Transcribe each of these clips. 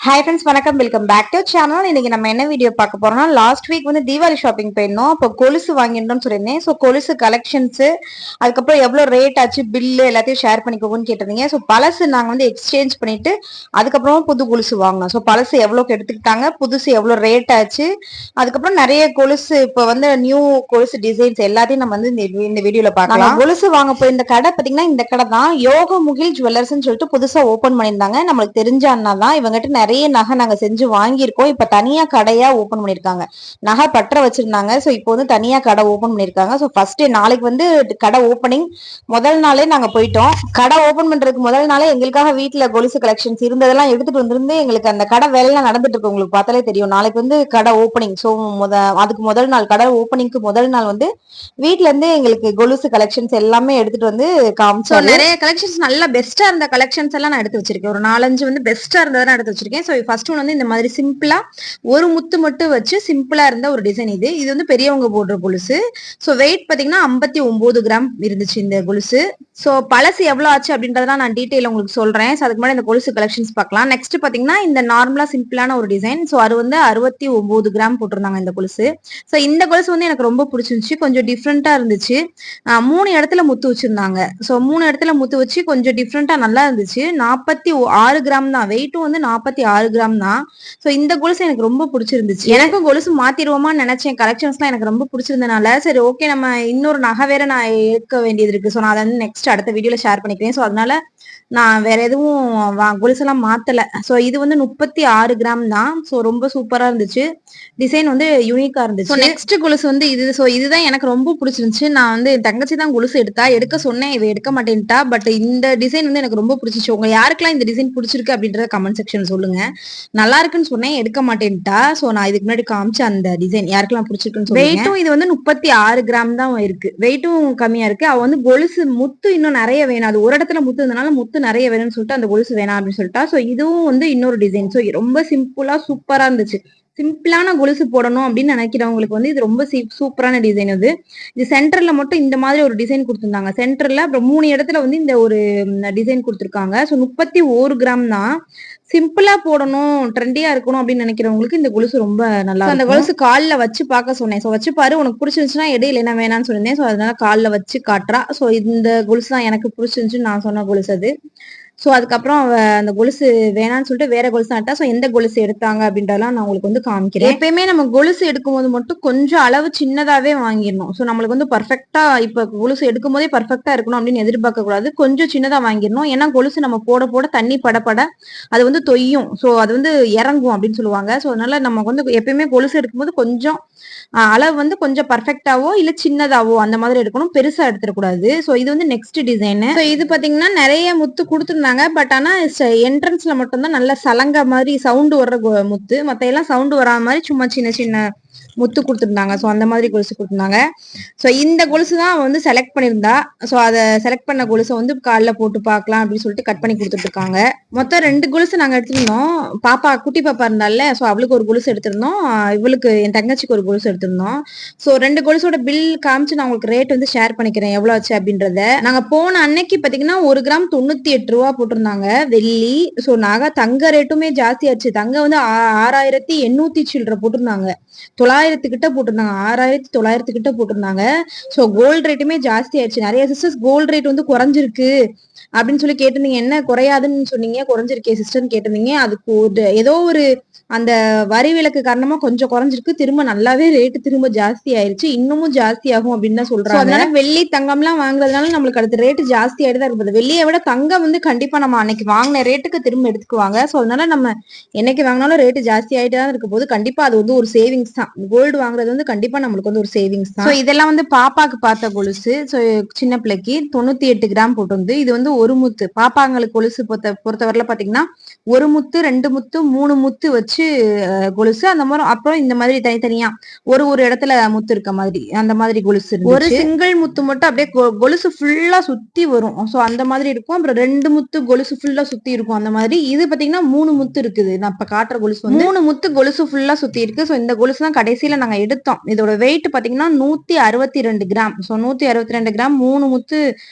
Hi friends, வணக்கம். Welcome back to channel. இன்னைக்கு நம்ம என்ன வீடியோ பார்க்க போறோம்னா, லாஸ்ட் வீக் வந்து தீபாவளி ஷாப்பிங் போயிருந்தோம். அப்போ கொலுசு வாங்கியிருந்தோம்னு சொல்லியிருந்தேன். ஸோ கொலுசு கலெக்ஷன்ஸ், அதுக்கப்புறம் எவ்வளோ ரேட் ஆச்சு, பில்லு எல்லாத்தையும் ஷேர் பண்ணிக்கோன்னு கேட்டிருந்தீங்க. ஸோ பழசு நாங்கள் வந்து எக்ஸ்சேஞ்ச் பண்ணிட்டு அதுக்கப்புறம் புது கொலுசு வாங்கினோம். ஸோ பழசு எவ்வளோக்கு எடுத்துக்கிட்டாங்க, புதுசு எவ்வளோ ரேட் ஆச்சு, அதுக்கப்புறம் நிறைய கொலுசு இப்போ வந்து நியூ கொலுசு டிசைன்ஸ் எல்லாத்தையும் நம்ம வந்து இந்த வீடியோல பார்க்கலாம். கொலுசு வாங்க போய் இந்த கடை பார்த்தீங்கன்னா, இந்த கடை தான் யோகமுகில் ஜுவல்லர்ஸ்ன்னு சொல்லிட்டு புதுசா ஓப்பன் பண்ணியிருந்தாங்க. நம்மளுக்கு தெரிஞ்ச அண்ணா தான். இவங்ககிட்ட நிறைய நகை நாங்க செஞ்சு வாங்கியிருக்கோம். இப்ப தனியா கடையா ஓபன் பண்ணிருக்காங்க. நகை பற்ற வச்சிருந்தாங்க. சோ இப்போ வந்து தனியா கடை ஓபன் பண்ணிருக்காங்க. சோ ஃபர்ஸ்ட் நாளைக்கு வந்து கடை ஓபனிங். முதல் நாளே நாங்க போயிட்டோம். கடை ஓபன் பண்றதுக்கு முதல் நாளே எங்களுக்காக வீட்டுல கொலுசு கலெக்ஷன்ஸ் இருந்ததெல்லாம் எடுத்துட்டு வந்திருந்து எங்களுக்கு அந்த கடை வேலையெல்லாம் நடந்துட்டு இருக்கு. உங்களுக்கு பார்த்தாலே தெரியும். நாளைக்கு வந்து கடை ஓபனிங். சோ அதுக்கு முதல் நாள், கடை ஓபனிங்க்கு முதல் நாள் வந்து வீட்டுல இருந்து எங்களுக்கு கொலுசு கலெக்ஷன்ஸ் எல்லாமே எடுத்துட்டு வந்து காமிச்சோம். நிறைய கலெக்ஷன்ஸ் நல்லா பெஸ்டா இருந்த கலெக்ஷன்ஸ் எல்லாம் நான் எடுத்து வச்சிருக்கேன். ஒரு 4-5 வந்து பெஸ்டா இருந்ததெல்லாம் எடுத்து வச்சிருக்கேன். ஸோ ஃபர்ஸ்ட் ஒன் வந்து இந்த மாதிரி சிம்பிளா ஒரு முத்து மட்டும் வச்சு சிம்பிளா இருந்த ஒரு டிசைன். இது வந்து பெரியவங்க போடுற கொலுசு. ஸோ வெயிட் பாத்தீங்கன்னா 59 கிராம் இருந்துச்சு இந்த கொலுசு. ஸோ பழசு எவ்வளவு ஆச்சு அப்படின்றதெல்லாம் நான் டீட்டெயில் உங்களுக்கு சொல்றேன். ஸோ அதுக்கு முன்னாடி இந்த கொலுசு கலெக்ஷன்ஸ் பார்க்கலாம். நெக்ஸ்ட் பாத்தீங்கன்னா இந்த நார்மலா சிம்பிளான ஒரு டிசைன். ஸோ அது வந்து 69 கிராம் போட்டிருந்தாங்க இந்த கொலுசு. ஸோ இந்த கொலுசு வந்து எனக்கு ரொம்ப பிடிச்சிருந்துச்சு. கொஞ்சம் டிஃப்ரெண்டா இருந்துச்சு. 3 இடத்துல முத்து வச்சிருந்தாங்க. ஸோ 3 இடத்துல முத்து வச்சு கொஞ்சம் டிஃப்ரெண்டா நல்லா இருந்துச்சு. 46 கிராம் தான். வெயிட்டும் வந்து 46 கிராம் தான். சோ இந்த கொலுசு எனக்கு ரொம்ப பிடிச்சிருந்துச்சு. எனக்கும் கொலுசு மாத்திடுவோமான்னு நினைச்சேன். கலெக்ஷன்ஸ்லாம் எனக்கு ரொம்ப பிடிச்சிருந்தனால சரி ஓகே, நம்ம இன்னொரு நகை வேற நான் எடுக்க வேண்டியது இருக்கு. சோ நான் அதை வந்து நெக்ஸ்ட் அடுத்த வீடியோல ஷேர் பண்ணிக்கிறேன். சோ அதனால நான் வேற எதுவும் கொலுசெல்லாம் மாத்தல. சோ இது வந்து 36 கிராம் தான். சோ ரொம்ப சூப்பரா இருந்துச்சு. டிசைன் வந்து யூனிக்கா இருந்துச்சு. நெக்ஸ்ட் கொலுசு வந்து இது. சோ இதுதான் எனக்கு ரொம்ப பிடிச்சிருந்துச்சு. நான் வந்து என் தங்கச்சி தான் கொலுசு எடுக்க சொன்னேன். இவ எடுக்க மாட்டேன்ட்டா. பட் இந்த டிசைன் வந்து எனக்கு ரொம்ப பிடிச்சிச்சு. உங்க யாருக்கெல்லாம் இந்த டிசைன் பிடிச்சிருக்கு அப்படின்றத கமெண்ட் செக்ஷன் சொல்லுங்க. நல்லா இருக்குன்னு சொன்னேன், எடுக்க மாட்டேன்ட்டா. சோ நான் இதுக்கு முன்னாடி காமிச்ச அந்த டிசைன் யாருக்கெல்லாம் பிடிச்சிருக்குன்னு சொல்லுங்க. வெயிட்டும் இது வந்து 36 கிராம் தான் இருக்கு. வெயிட்டும் கம்மியா இருக்கு. அவ வந்து கொலுசு முத்து இன்னும் நிறைய வேணும். அது ஒரு இடத்துல முத்து இருந்தனால முத்து நிறைய வேணும்னு சொல்லிட்டு அந்த கொலுசு வேணாம் அப்படின்னு சொல்லிட்டா. சோ இதுவும் வந்து இன்னொரு டிசைன். சோ ரொம்ப சிம்பிளா சூப்பரா இருந்துச்சு. சிம்பிளான கொலுசு போடணும் அப்படின்னு நினைக்கிறவங்களுக்கு வந்து இது ரொம்ப சூப்பரான டிசைன். இது சென்டர்ல மட்டும் இந்த மாதிரி ஒரு டிசைன் கொடுத்திருந்தாங்க. சென்டர்ல அப்புறம் 3 இடத்துல வந்து இந்த ஒரு டிசைன் கொடுத்திருக்காங்க. சோ 31 கிராம் தான். சிம்பிளா போடணும், ட்ரெண்டியா இருக்கணும் அப்படின்னு நினைக்கிறவங்களுக்கு இந்த கொலுசு ரொம்ப நல்லா இருக்கும். அந்த கொலுசு கால்ல வச்சு பார்க்க சொன்னேன். சோ வச்சு பாரு, உனக்கு பிடிச்சிருந்துச்சுன்னா எடு, இல்லைன்னா வேணாம்னு சொல்லியிருந்தேன். சோ அதனால கால்ல வச்சு காட்டுறா. சோ இந்த கொலுசு தான் எனக்கு பிடிச்சிருந்துச்சுன்னு நான் சொன்ன கொலுசு அது. சோ அதுக்கப்புறம் அவ அந்த கொலுசு வேணான்னு சொல்லிட்டு வேற கொலுசு ஆட்டா. சோ எந்த கொலுசு எடுத்தாங்க அப்படின்றதெல்லாம் நான் உங்களுக்கு வந்து காமிக்கிறேன். எப்பயுமே நம்ம கொலுசு எடுக்கும்போது மட்டும் கொஞ்சம் அளவு சின்னதாவே வாங்கிடணும். சோ நம்மளுக்கு வந்து பர்ஃபெக்டா இப்ப கொலுசு எடுக்கும் போதே பர்ஃபெக்டா இருக்கணும் அப்படின்னு எதிர்பார்க்க கூடாது. கொஞ்சம் சின்னதா வாங்கிடணும். ஏன்னா கொலுசு நம்ம போட போட தண்ணி படப்பட அது வந்து தொய்யும். சோ அது வந்து இறங்கும் அப்படின்னு சொல்லுவாங்க. சோ அதனால நம்ம வந்து எப்பயுமே கொலுசு எடுக்கும்போது கொஞ்சம் அளவு வந்து கொஞ்சம் பர்ஃபெக்டாவோ இல்ல சின்னதாவோ அந்த மாதிரி எடுக்கணும். பெருசா எடுத்துடக்கூடாது. சோ இது வந்து நெக்ஸ்ட் டிசைன். இது பாத்தீங்கன்னா நிறைய முத்து கொடுத்துருந்தாங்க. பட் ஆனா என்ட்ரன்ஸ்ல மட்டும் தான் நல்ல சலங்க மாதிரி சவுண்ட் வர்ற முத்து. மத்த எல்லாம் சவுண்ட் வராத மாதிரி சும்மா சின்ன சின்ன முத்து கொடுத்துருந்தாங்க. சோ அந்த மாதிரி கொலுசு கொடுத்துருந்தாங்க. சோ இந்த கொலுசு தான் வந்து செலக்ட் பண்ணிருந்தா. சோ அதை செலக்ட் பண்ண கொலுசை வந்து காலில் போட்டு பார்க்கலாம் அப்படின்னு சொல்லிட்டு கட் பண்ணி கொடுத்துட்டு இருக்காங்க. மொத்தம் 2 கொலுசு நாங்க எடுத்திருந்தோம். பாப்பா, குட்டி பாப்பா இருந்தால, சோ அவளுக்கு ஒரு கொலுசு எடுத்திருந்தோம். இவளுக்கு, என் தங்கச்சிக்கு ஒரு கொலுசு எடுத்திருந்தோம். சோ 2 கொலுசோட பில் காமிச்சு நான் உங்களுக்கு ரேட் வந்து ஷேர் பண்ணிக்கிறேன் எவ்வளவு ஆச்சு அப்படின்றத. நாங்க போன அன்னைக்கு பாத்தீங்கன்னா 1 கிராம் 98 ரூபா போட்டிருந்தாங்க வெள்ளி. சோ தங்க ரேட்டுமே ஜாஸ்தி ஆச்சு. தங்க வந்து 6800 சில்லற போட்டிருந்தாங்க. 900 கிட்ட போட்டிருந்தாங்க. 6900 கிட்ட போட்டிருந்தாங்க. சோ கோல்டு ரேட்டுமே ஜாஸ்தி ஆயிடுச்சு. நிறைய சிஸ்டர்ஸ் கோல்டு ரேட் வந்து குறைஞ்சிருக்கு அப்படின்னு சொல்லி கேட்டிருந்தீங்க. என்ன குறையாதுன்னு சொன்னீங்க, குறைஞ்சிருக்கே சிஸ்டர்னு கேட்டிருந்தீங்க. அதுக்கு ஏதோ ஒரு அந்த வரி விலக்கு காரணமா கொஞ்சம் குறைஞ்சிருக்கு. திரும்ப நல்லாவே ரேட்டு திரும்ப ஜாஸ்தி ஆயிருச்சு. இன்னமும் ஜாஸ்தி ஆகும் அப்படின்னு தான் சொல்றாங்க. அதனால வெள்ளி தங்கம் எல்லாம் வாங்குறதுனால நம்மளுக்கு அடுத்த ரேட்டு ஜாஸ்தி ஆயிட்டு தான் இருக்குது. வெள்ளியை விட தங்கம் வந்து கண்டிப்பா நம்ம அன்னைக்கு வாங்கின ரேட்டுக்கு திரும்ப எடுத்துக்குவாங்க. சோ அதனால நம்ம என்னைக்கு வாங்கினாலும் ரேட்டு ஜாஸ்தி ஆயிட்டு தான் இருக்க போது. கண்டிப்பா அது வந்து ஒரு சேவிங்ஸ் தான். கோல்டு வாங்குறது வந்து கண்டிப்பா நம்மளுக்கு வந்து ஒரு சேவிங்ஸ் தான். இதெல்லாம் வந்து பாப்பாக்கு பார்த்த கொலுசு. சோ சின்ன பிள்ளைக்கு 98 கிராம் போட்டு. இது வந்து ஒரு முத்து. பாப்பாங்களுக்கு கொலுசு பொறுத்தவரையில பாத்தீங்கன்னா 1 முத்து, 2 முத்து, 3 முத்து வச்சு கொலுசு. அந்த மாதிரி அப்புறம் இந்த மாதிரி தனித்தனியா ஒரு இடத்துல முத்து இருக்க மாதிரி அந்த மாதிரி கொலுசு. ஒரு சிங்கிள் முத்து மட்டும் அப்படியே கொலுசு ஃபுல்லா சுத்தி வரும். சோ அந்த மாதிரி இருக்கும். அப்புறம் 2 முத்து கொலுசு ஃபுல்லா சுத்தி இருக்கும் அந்த மாதிரி. இது பாத்தீங்கன்னா 3 முத்து இருக்குது. நான் இப்ப காட்டுற கொலுசு வந்து 3 முத்து கொலுசு ஃபுல்லா சுத்தி இருக்கு. சோ இந்த கொலுசு தான் கடைசியில நாங்க எடுத்தோம். இதோட வெயிட் பாத்தீங்கன்னா 162 கிராம். ஸோ 162 கிராம் 3 முத்து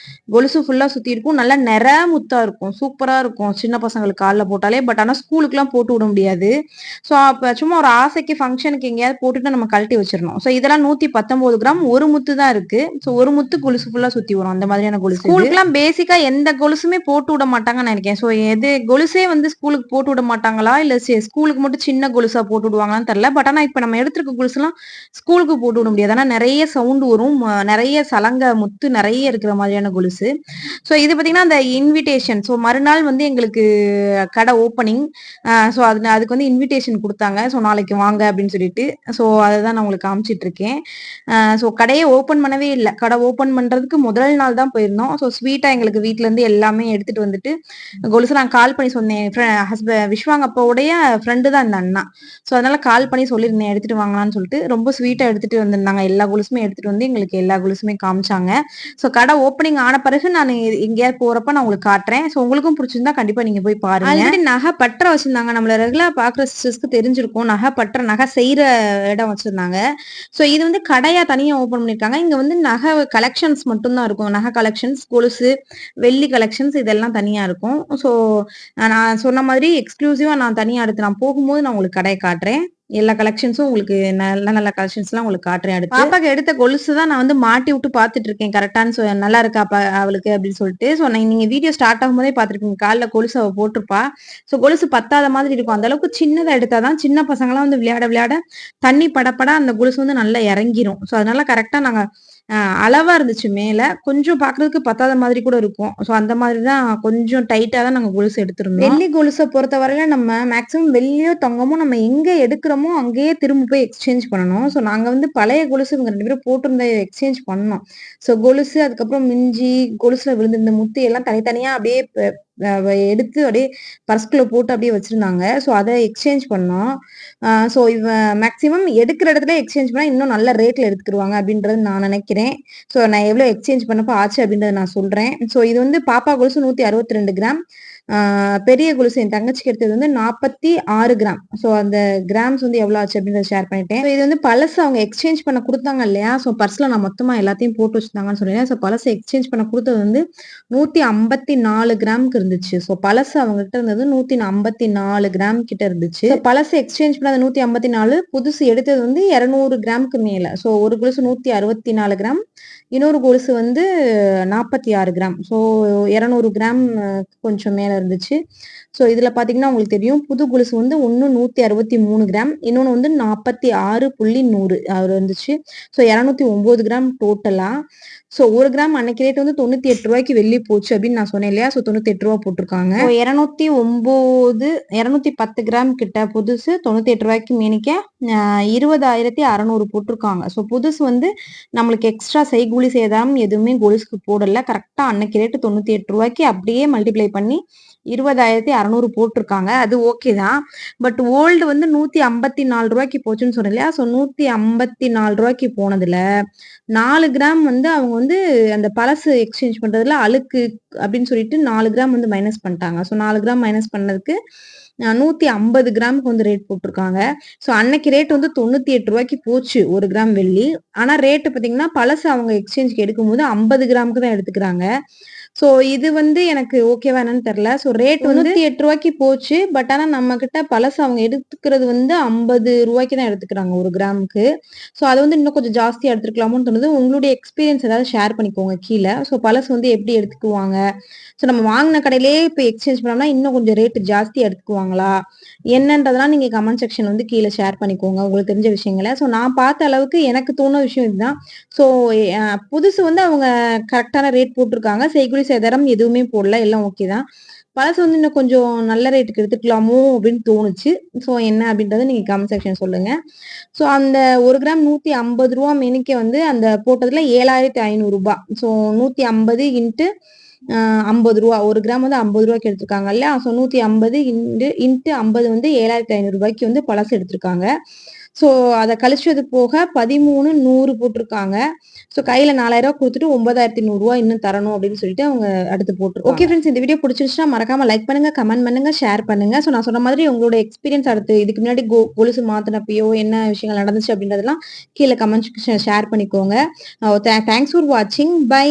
கொலுசு ஃபுல்லா சுத்தி இருக்கும். நல்லா முத்தா இருக்கும். சூப்பரா இருக்கும். சின்ன பசங்களுக்கு கால்ல போட்டாலே. பட் ஆனா ஸ்கூலுக்குலாம் போட்டு விட முடியாது. ஸோ அப்ப சும்மா ஒரு ஆசைக்கு ஃபங்ஷனுக்கு எங்கேயாவது போட்டுட்டு நம்ம கழட்டி வச்சிரணும். ஸோ இதெல்லாம் 119 கிராம் ஒரு முத்து தான் இருக்கு. ஸோ ஒரு முத்து கொலுசு ஃபுல்லா சுத்தி வரும். அந்த மாதிரியான கொலுசு. ஸ்கூலுக்குலாம் பேசிக்கா எந்த கொலுசுமே போட்டு விட மாட்டாங்கன்னு நினைக்கிறேன். ஸோ எது கொலுசே வந்து ஸ்கூலுக்கு போட்டு விட மாட்டாங்களா? இல்ல ஸ்கூலுக்கு மட்டும் சின்ன கொலுசா போட்டு விடுவாங்களான்னு தெரியல. பட் ஆனா இப்ப நம்ம எடுத்திருக்க கொலுசுலாம் ஸ்கூலுக்கு போட்டு விட முடியாது. ஆனா நெறைய சவுண்ட் வரும். நெறைய சலங்க முத்து நெறைய இருக்கிற மாதிரியான கொலுசு. ஸோ இது பார்த்தீங்கன்னா, அந்த இன்விடேஷன். ஸோ மறுநாள் வந்து எங்களுக்கு கடை ஓப்பனிங். ஸோ அதுக்கு வந்து இன்விடேஷன் குடுத்தாங்க. ஸோ நாளைக்கு வாங்க அப்படின்னு சொல்லிட்டு. ஸோ அததான் நான் உங்களுக்கு காமிச்சிட்டு இருக்கேன். ஸோ கடையே ஓப்பன் பண்ணவே இல்ல. கடை ஓப்பன் பண்றதுக்கு முதல் நாள் தான் போயிருந்தோம். ஸோ ஸ்வீட்டா எங்களுக்கு வீட்ல இருந்து எல்லாமே எடுத்துட்டு வந்துட்டு, கொலுசு நான் கால் பண்ணி சொன்னேன். விஸ்வாங்க அப்பாவுடைய ஃப்ரெண்டு தான் இந்த அண்ணா. ஸோ அதனால கால் பண்ணி சொல்லியிருந்தேன் எடுத்துட்டு வாங்கலாம்னு சொல்லிட்டு. ரொம்ப ஸ்வீட்டா எடுத்துட்டு வந்திருந்தாங்க. எல்லா கொலுசுமே எடுத்துட்டு வந்து எங்களுக்கு எல்லா கொலுசுமே காமிச்சாங்க. ஸோ கடை ஓப்பனிங் ஆன பிறகு நான் எங்கேயாவது போறப்ப நான் உங்களுக்கு காட்டுறேன். ஸோ உங்களுக்கும் பிடிச்சிருந்தா கண்டிப்பா நீங்க போய் பாருங்க. ஆல்ரெடி நகை பற்ற வச்சிருந்தாங்க. நம்மள ரெகுலரா பாக்குற சிஸ்டர்ஸ்க்கு தெரிஞ்சிருக்கும். நகை செய்யற இடம் வச்சிருந்தாங்க. ஸோ இது வந்து கடையா தனியா ஓப்பன் பண்ணிருக்காங்க. இங்க வந்து நகை கலெக்ஷன்ஸ் மட்டும் தான் இருக்கும். நகை கலெக்ஷன்ஸ், கொலுசு, வெள்ளி கலெக்ஷன்ஸ் இதெல்லாம் தனியா இருக்கும். ஸோ நான் சொன்ன மாதிரி எக்ஸ்க்ளூசிவா நான் தனியா எடுத்து நான் போகும்போது நான் உங்களுக்கு கடையை காட்டுறேன். எல்லா கலெக்ஷன்ஸும் உங்களுக்கு நல்ல நல்ல கலெக்ஷன்ஸ்லாம் உங்களுக்கு காட்டுறேன் அடுத்து. பாப்பாக்கு எடுத்த கொலுசு தான் நான் வந்து மாட்டி விட்டு பார்த்துட்டு இருக்கேன். கரெக்டான்னு நல்லா இருக்கா அவளுக்கு அப்படின்னு சொல்லிட்டு. ஸோ நீங்க வீடியோ ஸ்டார்ட் ஆகும்போதே பார்த்துருக்கீங்க. காலைல கொலுசு அவ போட்டிருப்பா. ஸோ கொலுசு பத்தாத மாதிரி இருக்கும். அந்த அளவுக்கு சின்னதா எடுத்தாதான் சின்ன பசங்களாம் வந்து விளையாட விளையாட தண்ணி படப்பட அந்த கொலுசு வந்து நல்லா இறங்கிரும். ஸோ அதனால கரெக்டா நாங்க அளவா இருந்துச்சு மேல. கொஞ்சம் பாக்குறதுக்கு பத்தாத மாதிரி கூட இருக்கும். ஸோ அந்த மாதிரி தான் கொஞ்சம் டைட்டா தான் நாங்க கொலுசு எடுத்திருந்தோம். வெள்ளி கொலுசை பொறுத்தவரையில நம்ம மேக்ஸிமம் வெள்ளியோ தங்கமோ நம்ம எங்க எடுக்கிறோமோ அங்கேயே திரும்ப போய் எக்ஸ்சேஞ்ச் பண்ணணும். ஸோ நாங்க வந்து பழைய கொலுசு இவங்க 2 பேரும் போட்டிருந்த எக்ஸ்சேஞ்ச் பண்ணோம். ஸோ கொலுசு அதுக்கப்புறம் மிஞ்சி கொலுசுல விழுந்திருந்த முத்து எல்லாம் தனித்தனியா அப்படியே எடுத்து அப்படியே பர்ஸ்குள்ள போட்டு அப்படியே வச்சிருந்தாங்க. ஸோ அதை எக்ஸ்சேஞ்ச் பண்ணோம். ஸோ மேக்ஸிமம் எடுக்கிற இடத்துல எக்ஸ்சேஞ்ச் பண்ணா இன்னும் நல்ல ரேட்ல எடுத்துக்கிடுவாங்க அப்படின்றது நான் நினைக்கிறேன். ஸோ நான் எவ்வளவு எக்ஸ்சேஞ்ச் பண்ணப்போ ஆச்சு அப்படின்றத நான் சொல்றேன். ஸோ இது வந்து பாப்பா கொலுசு 162 கிராம். பெரிய கொலுசு என் தங்கச்சிக்கு எடுத்தது வந்து 46 கிராம். ஸோ அந்த கிராம்ஸ் வந்து எவ்வளவு ஆச்சு அப்படின்றத ஷேர் பண்ணிட்டேன். இது வந்து பழசு அவங்க எக்ஸ்சேஞ்ச் பண்ண கொடுத்தாங்க இல்லையா? ஸோ பர்ஸ்ல நான் மொத்தமா எல்லாத்தையும் போட்டு வச்சிருந்தாங்கன்னு சொன்னேன். ஸோ பழசு எக்ஸ்சேஞ்ச் பண்ண கொடுத்தது வந்து 154 கிராமுக்கு இருந்துச்சு. ஸோ பழசு அவங்க கிட்ட இருந்தது 154 கிராம் கிட்ட இருந்துச்சு. பழசு எக்ஸ்சேஞ்ச் பண்ண 154, புதுசு எடுத்தது வந்து 200 கிராமுக்கு மேல. ஸோ ஒரு கொலுசு 164 கிராம், இன்னொரு கொலுசு வந்து 46 கிராம். ஸோ 200 கிராம் கொஞ்சம் மேல இருந்துச்சு. ஸோ இதுல பாத்தீங்கன்னா உங்களுக்கு தெரியும், புது கொலுசு வந்து 163 கிராம், இன்னொன்னு வந்து 46.100 இருந்துச்சு. ஸோ 209 கிராம் டோட்டலா. ஸோ 1 கிராம் அன்னைக்கு ரேட் வந்து 98 ரூபாய்க்கு வெள்ளி போச்சு அப்படின்னு நான் சொன்னேன் இல்லையா? ஸோ 98 ரூபா போட்டிருக்காங்க. 210 கிராம் கிட்ட புதுசு 98 ரூபாய்க்கு மேனிக்க 20,600 போட்டிருக்காங்க. ஸோ புதுசு வந்து நம்மளுக்கு எக்ஸ்ட்ரா செய்கூலி சேதாரம் எதுவுமே கொலுசுக்கு போடல. கரெக்டா அன்னைக்கு ரேட்டு 98 ரூபாய்க்கு அப்படியே மல்டிப்ளை பண்ணி 20,600 போட்டிருக்காங்க. அது ஓகே தான். பட் ஓல்டு வந்து 154 ரூபாய்க்கு போச்சுன்னு சொன்னேன் இல்லையா? ஸோ 154 ரூபாய்க்கு போனதுல 4 கிராம் வந்து அவங்க வந்து அந்த பழசு எக்ஸ்சேஞ்ச் பண்றதுல அழுக்கு அப்படின்னு சொல்லிட்டு 4 கிராம் வந்து மைனஸ் பண்ணிட்டாங்க. ஸோ 4 கிராம் மைனஸ் பண்ணதுக்கு 150 கிராமுக்கு வந்து ரேட் போட்டிருக்காங்க. ஸோ அன்னைக்கு ரேட் வந்து 98 ரூபாய்க்கு போச்சு 1 கிராம் வெள்ளி. ஆனா ரேட்டு பாத்தீங்கன்னா பழசு அவங்க எக்ஸ்சேஞ்சுக்கு எடுக்கும்போது 50 கிராமுக்கு தான் எடுத்துக்கிறாங்க. ஸோ இது வந்து எனக்கு ஓகேவா என்னன்னு தெரியல. ஸோ ரேட் வந்து 98 ரூபாய்க்கு போச்சு. பட் ஆனா நம்ம கிட்ட பழசு அவங்க எடுத்துக்கிறது வந்து 50 ரூபாய்க்கு தான் எடுத்துக்கிறாங்க 1 கிராமுக்கு. ஸோ அது வந்து இன்னும் கொஞ்சம் ஜாஸ்தியா எடுத்துக்கலாமோன்னு தோணுது. உங்களுடைய எக்ஸ்பீரியன்ஸ் ஏதாவது ஷேர் பண்ணிக்கோங்க கீழே. ஸோ பழசு வந்து எப்படி எடுத்துக்குவாங்க? ஸோ நம்ம வாங்கின கடையிலேயே இப்போ எக்ஸ்சேஞ்ச் பண்ணோம்னா இன்னும் கொஞ்சம் ரேட்டு ஜாஸ்தி எடுத்துக்குவாங்களா என்னன்றதெல்லாம் நீங்க கமெண்ட் செக்ஷன் வந்து கீழே ஷேர் பண்ணிக்கோங்க உங்களுக்கு தெரிஞ்ச விஷயங்களை. ஸோ நான் பார்த்த அளவுக்கு எனக்கு தோணுன விஷயம் இதுதான். ஸோ புதுசு வந்து அவங்க கரெக்டான ரேட் போட்டிருக்காங்க. செய்கூலி சேதாரம் எதுவுமே போடல. எல்லாம் ஓகே தான். பழசு வந்து இன்னும் கொஞ்சம் நல்ல ரேட்டுக்கு எடுத்துக்கலாமோ அப்படின்னு தோணுச்சு. ஸோ என்ன அப்படின்றத நீங்க கமெண்ட் செக்ஷன் சொல்லுங்க. ஸோ அந்த 1 கிராம் 150 ரூபா மெனிக்க வந்து அந்த போட்டதுல 7,500 ரூபாய். ஸோ 150 இன்ட்டு 50 ரூபா. 1 கிராம் வந்து 50 ரூபாய்க்கு எடுத்திருக்காங்க இல்லையா? ஸோ 150 இன்ட்டு 50 வந்து 7,500 ரூபாய்க்கு வந்து பழசு எடுத்திருக்காங்க. ஸோ அத கழிச்சது போக 13,100 போட்டிருக்காங்க. ஸோ கையில ரூ. 4,000 குடுத்துட்டு ரூ. 9,100 இன்னும் தரணும் அப்படின்னு சொல்லிட்டு அவங்க அடுத்து போட்டிருக்காங்க. ஓகே ஃப்ரெண்ட்ஸ், இந்த வீடியோ பிடிச்சிருந்துச்சுன்னா மறக்காம லைக் பண்ணுங்க, கமெண்ட் பண்ணுங்க, ஷேர் பண்ணுங்க. ஸோ நான் சொன்ன மாதிரி உங்களோட எக்ஸ்பீரியன்ஸ் அடுத்து இதுக்கு முன்னாடி கொலுசு மாத்துனப்பயோ என்ன விஷயங்கள் நடந்துச்சு அப்படின்றதெல்லாம் கீழ கமெண்ட் செக்ஷன்ல ஷேர் பண்ணிக்கோங்க. தேங்க்ஸ் ஃபார் வாட்சிங். பை.